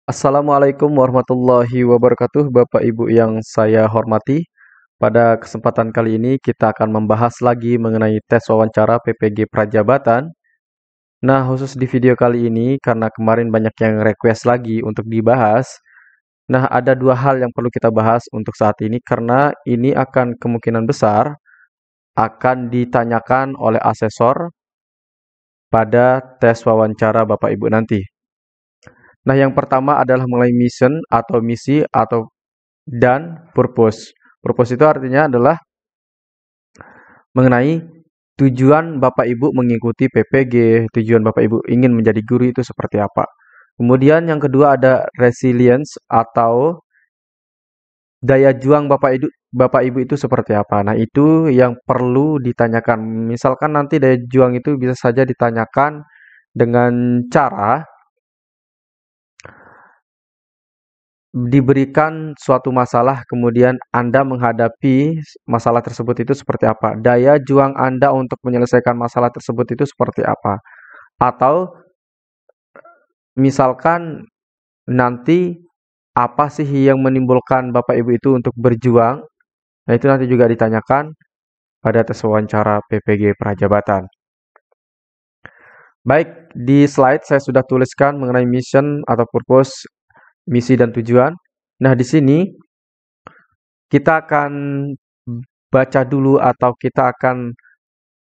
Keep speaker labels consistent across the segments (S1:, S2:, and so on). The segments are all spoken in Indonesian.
S1: Assalamualaikum warahmatullahi wabarakatuh, Bapak Ibu yang saya hormati. Pada kesempatan kali ini kita akan membahas lagi mengenai tes wawancara PPG Prajabatan. Nah, khusus di video kali ini karena kemarin banyak yang request lagi untuk dibahas. Nah, ada dua hal yang perlu kita bahas untuk saat ini karena ini akan kemungkinan besar akan ditanyakan oleh asesor pada tes wawancara Bapak Ibu nanti. Nah, yang pertama adalah mengenai mission atau misi atau dan purpose. Purpose itu artinya adalah mengenai tujuan Bapak Ibu mengikuti PPG, tujuan Bapak Ibu ingin menjadi guru itu seperti apa. Kemudian yang kedua ada resilience atau daya juang Bapak Ibu itu seperti apa. Nah, itu yang perlu ditanyakan. Misalkan nanti daya juang itu bisa saja ditanyakan dengan cara diberikan suatu masalah, kemudian Anda menghadapi masalah tersebut itu seperti apa? Daya juang Anda untuk menyelesaikan masalah tersebut itu seperti apa? Atau misalkan nanti apa sih yang menimbulkan Bapak Ibu itu untuk berjuang? Nah, itu nanti juga ditanyakan pada tes wawancara PPG Prajabatan. Baik, di slide saya sudah tuliskan mengenai mission atau purpose, misi dan tujuan. Nah, di sini kita akan baca dulu atau kita akan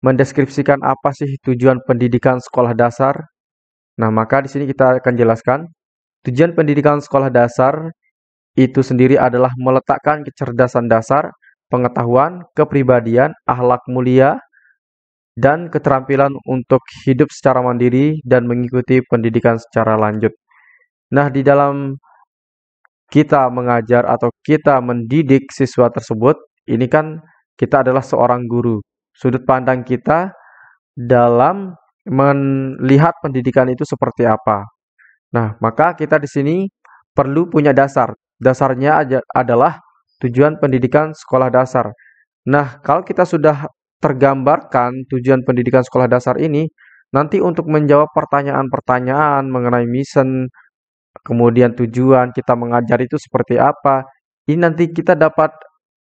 S1: mendeskripsikan apa sih tujuan pendidikan sekolah dasar. Nah, maka di sini kita akan jelaskan tujuan pendidikan sekolah dasar itu sendiri adalah meletakkan kecerdasan dasar, pengetahuan, kepribadian, akhlak mulia, dan keterampilan untuk hidup secara mandiri dan mengikuti pendidikan secara lanjut. Nah, di dalam kita mengajar atau kita mendidik siswa tersebut, ini kan kita adalah seorang guru. Sudut pandang kita dalam melihat pendidikan itu seperti apa. Nah, maka kita di sini perlu punya dasar. Dasarnya adalah tujuan pendidikan sekolah dasar. Nah, kalau kita sudah tergambarkan tujuan pendidikan sekolah dasar ini, nanti untuk menjawab pertanyaan-pertanyaan mengenai mission, kemudian tujuan kita mengajar itu seperti apa, ini nanti kita dapat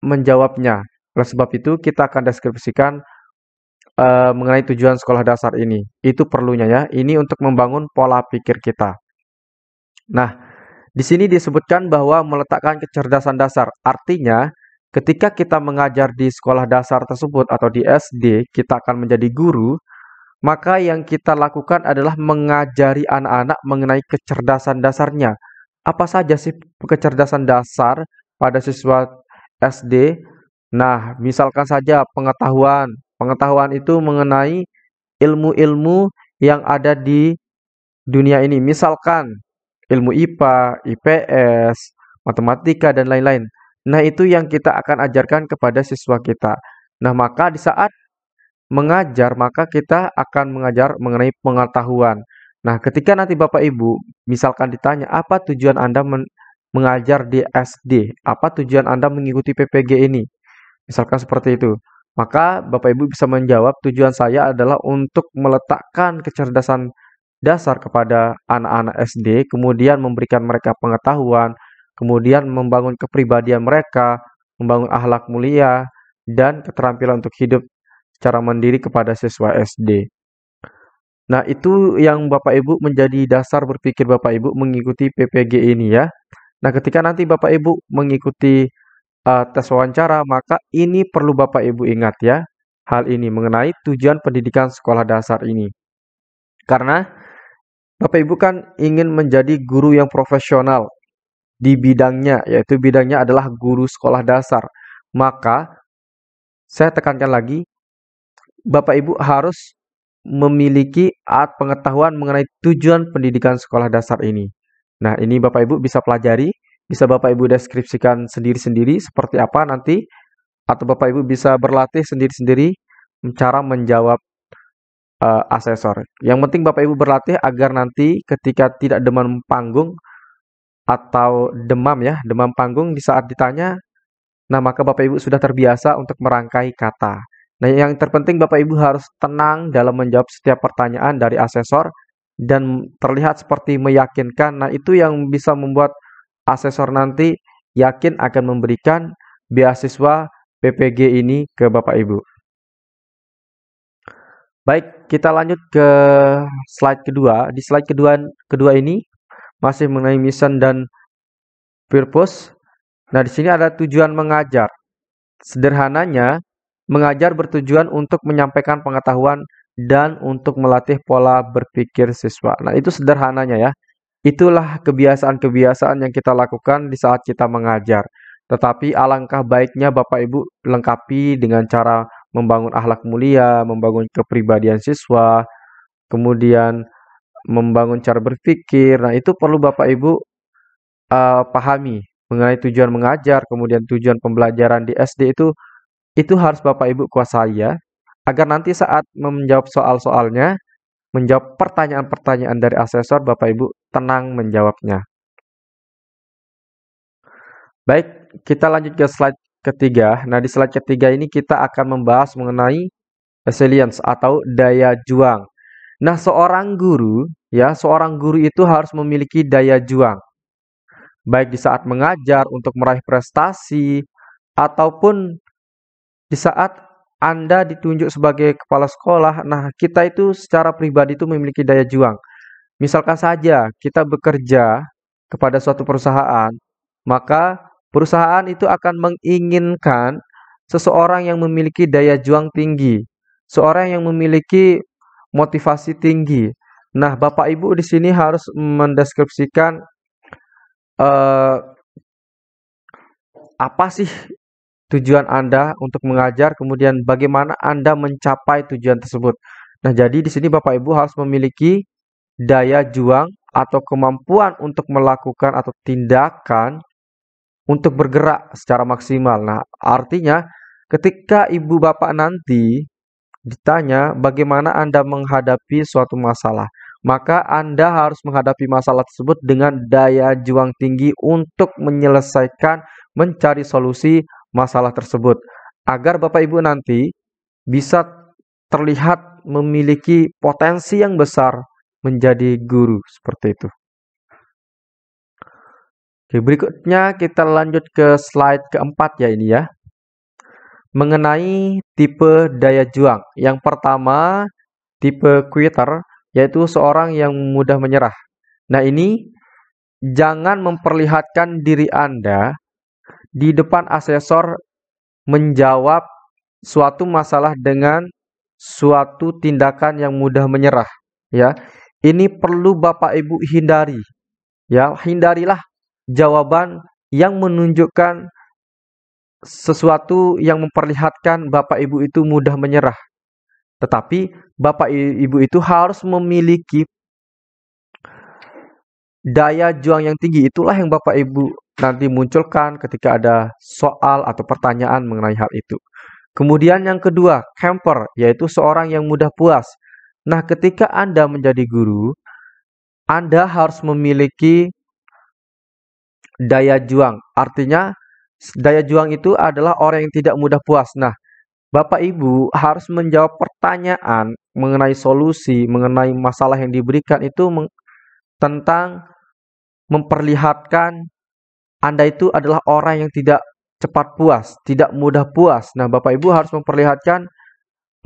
S1: menjawabnya. Oleh sebab itu, kita akan deskripsikan mengenai tujuan sekolah dasar ini. Itu perlunya ya. Ini untuk membangun pola pikir kita. Nah, di sini disebutkan bahwa meletakkan kecerdasan dasar. Artinya, ketika kita mengajar di sekolah dasar tersebut atau di SD, kita akan menjadi guru, maka yang kita lakukan adalah mengajari anak-anak mengenai kecerdasan dasarnya. Apa saja sih kecerdasan dasar pada siswa SD? Nah, misalkan saja pengetahuan. Pengetahuan itu mengenai ilmu-ilmu yang ada di dunia ini. Misalkan ilmu IPA, IPS, matematika, dan lain-lain. Nah, itu yang kita akan ajarkan kepada siswa kita. Nah, maka di saat mengajar, maka kita akan mengajar mengenai pengetahuan. Nah, ketika nanti Bapak Ibu misalkan ditanya, apa tujuan Anda mengajar di SD? Apa tujuan Anda mengikuti PPG ini? Misalkan seperti itu. Maka Bapak Ibu bisa menjawab, tujuan saya adalah untuk meletakkan kecerdasan dasar kepada anak-anak SD, kemudian memberikan mereka pengetahuan, kemudian membangun kepribadian mereka, membangun akhlak mulia, dan keterampilan untuk hidup secara mandiri kepada siswa SD. Nah, itu yang Bapak Ibu menjadi dasar berpikir Bapak Ibu mengikuti PPG ini ya. Nah, ketika nanti Bapak Ibu mengikuti tes wawancara, maka ini perlu Bapak Ibu ingat ya, hal ini mengenai tujuan pendidikan sekolah dasar ini. Karena Bapak Ibu kan ingin menjadi guru yang profesional di bidangnya, yaitu bidangnya adalah guru sekolah dasar. Maka, saya tekankan lagi, Bapak Ibu harus memiliki pengetahuan mengenai tujuan pendidikan sekolah dasar ini. Nah, ini Bapak Ibu bisa pelajari, bisa Bapak Ibu deskripsikan sendiri-sendiri seperti apa nanti, atau Bapak Ibu bisa berlatih sendiri-sendiri cara menjawab asesor. Yang penting Bapak Ibu berlatih agar nanti ketika tidak demam panggung atau demam ya, demam panggung di saat ditanya, nah maka Bapak Ibu sudah terbiasa untuk merangkai kata. Nah, yang terpenting Bapak Ibu harus tenang dalam menjawab setiap pertanyaan dari asesor dan terlihat seperti meyakinkan. Nah, itu yang bisa membuat asesor nanti yakin akan memberikan beasiswa PPG ini ke Bapak Ibu. Baik, kita lanjut ke slide kedua. Di slide kedua ini masih mengenai mission dan purpose. Nah, di sini ada tujuan mengajar. Sederhananya, mengajar bertujuan untuk menyampaikan pengetahuan dan untuk melatih pola berpikir siswa. Nah, itu sederhananya ya. Itulah kebiasaan-kebiasaan yang kita lakukan di saat kita mengajar. Tetapi alangkah baiknya Bapak Ibu lengkapi dengan cara membangun akhlak mulia, membangun kepribadian siswa, kemudian membangun cara berpikir. Nah, itu perlu Bapak Ibu pahami mengenai tujuan mengajar, kemudian tujuan pembelajaran di SD itu harus Bapak Ibu kuasai ya, agar nanti saat menjawab soal-soalnya, menjawab pertanyaan-pertanyaan dari asesor, Bapak Ibu tenang menjawabnya. Baik, kita lanjut ke slide ketiga. Nah, di slide ketiga ini kita akan membahas mengenai resilience atau daya juang. Nah, seorang guru itu harus memiliki daya juang, baik di saat mengajar untuk meraih prestasi ataupun di saat Anda ditunjuk sebagai kepala sekolah. Nah, kita itu secara pribadi itu memiliki daya juang. Misalkan saja kita bekerja kepada suatu perusahaan, maka perusahaan itu akan menginginkan seseorang yang memiliki daya juang tinggi, seorang yang memiliki motivasi tinggi. Nah, Bapak Ibu di sini harus mendeskripsikan eh, apa sih tujuan Anda untuk mengajar, kemudian bagaimana Anda mencapai tujuan tersebut. Nah, jadi di sini Bapak Ibu harus memiliki daya juang atau kemampuan untuk melakukan atau tindakan untuk bergerak secara maksimal. Nah, artinya ketika Ibu Bapak nanti ditanya bagaimana Anda menghadapi suatu masalah, maka Anda harus menghadapi masalah tersebut dengan daya juang tinggi untuk menyelesaikan, mencari solusi masalah tersebut, agar Bapak Ibu nanti bisa terlihat memiliki potensi yang besar menjadi guru seperti itu. Oke, berikutnya kita lanjut ke slide keempat ya ini ya. Mengenai tipe daya juang. Yang pertama, tipe quitter, yaitu seorang yang mudah menyerah. Nah, ini jangan memperlihatkan diri Anda di depan asesor menjawab suatu masalah dengan suatu tindakan yang mudah menyerah, ya. Ini perlu Bapak Ibu hindari, ya. Hindarilah jawaban yang menunjukkan sesuatu yang memperlihatkan Bapak Ibu itu mudah menyerah. Tetapi Bapak Ibu itu harus memiliki daya juang yang tinggi. Itulah yang Bapak Ibu nanti munculkan ketika ada soal atau pertanyaan mengenai hal itu. Kemudian yang kedua, camper, yaitu seorang yang mudah puas. Nah, ketika Anda menjadi guru, Anda harus memiliki daya juang. Artinya, daya juang itu adalah orang yang tidak mudah puas. Nah, Bapak Ibu harus menjawab pertanyaan mengenai solusi, mengenai masalah yang diberikan itu tentang memperlihatkan Anda itu adalah orang yang tidak cepat puas, tidak mudah puas. Nah, Bapak Ibu harus memperlihatkan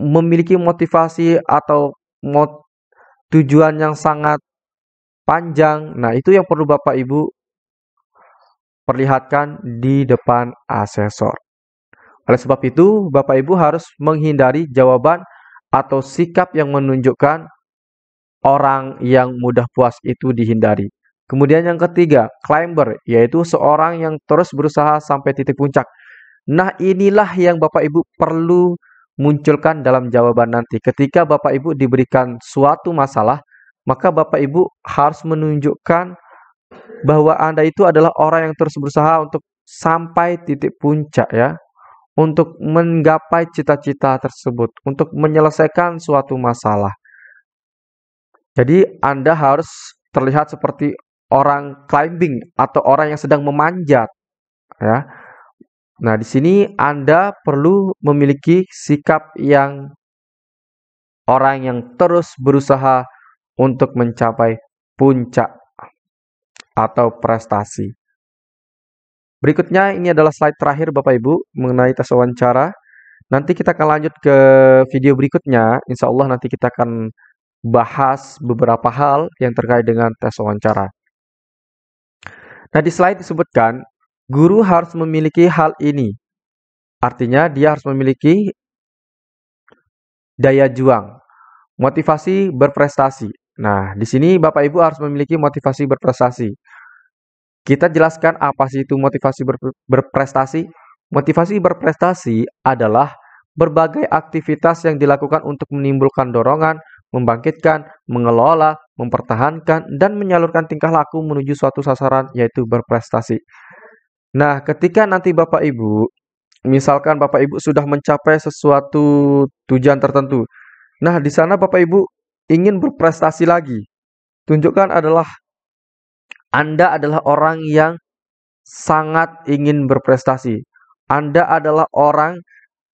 S1: memiliki motivasi atau tujuan yang sangat panjang. Nah, itu yang perlu Bapak Ibu perlihatkan di depan asesor. Oleh sebab itu, Bapak Ibu harus menghindari jawaban atau sikap yang menunjukkan orang yang mudah puas itu dihindari. Kemudian yang ketiga, climber, yaitu seorang yang terus berusaha sampai titik puncak. Nah, inilah yang Bapak Ibu perlu munculkan dalam jawaban nanti. Ketika Bapak Ibu diberikan suatu masalah, maka Bapak Ibu harus menunjukkan bahwa Anda itu adalah orang yang terus berusaha untuk sampai titik puncak ya, untuk menggapai cita-cita tersebut, untuk menyelesaikan suatu masalah. Jadi Anda harus terlihat seperti orang climbing atau orang yang sedang memanjat ya. Nah, di sini Anda perlu memiliki sikap yang orang yang terus berusaha untuk mencapai puncak atau prestasi. Berikutnya ini adalah slide terakhir Bapak Ibu mengenai tes wawancara. Nanti kita akan lanjut ke video berikutnya. Insya Allah nanti kita akan bahas beberapa hal yang terkait dengan tes wawancara. Nah, di slide disebutkan, guru harus memiliki hal ini. Artinya dia harus memiliki daya juang, motivasi berprestasi. Nah, di sini Bapak Ibu harus memiliki motivasi berprestasi. Kita jelaskan apa sih itu motivasi berprestasi. Motivasi berprestasi adalah berbagai aktivitas yang dilakukan untuk menimbulkan dorongan, membangkitkan, mengelola, mempertahankan, dan menyalurkan tingkah laku menuju suatu sasaran, yaitu berprestasi. Nah, ketika nanti Bapak Ibu, misalkan Bapak Ibu sudah mencapai sesuatu tujuan tertentu. Nah, di sana Bapak Ibu ingin berprestasi lagi. Tunjukkan Anda adalah orang yang sangat ingin berprestasi. Anda adalah orang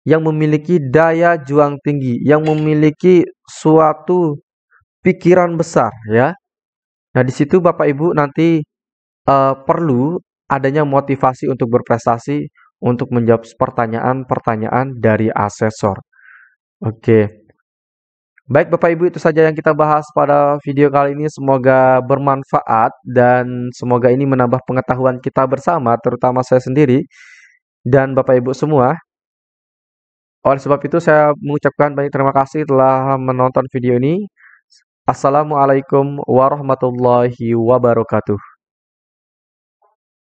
S1: yang memiliki daya juang tinggi, yang memiliki suatu pikiran besar, ya. Nah, di situ Bapak Ibu nanti perlu adanya motivasi untuk berprestasi, untuk menjawab pertanyaan-pertanyaan dari asesor. Oke. Baik Bapak Ibu, itu saja yang kita bahas pada video kali ini. Semoga bermanfaat dan semoga ini menambah pengetahuan kita bersama, terutama saya sendiri dan Bapak Ibu semua. Oleh sebab itu saya mengucapkan banyak terima kasih telah menonton video ini. Assalamualaikum warahmatullahi wabarakatuh.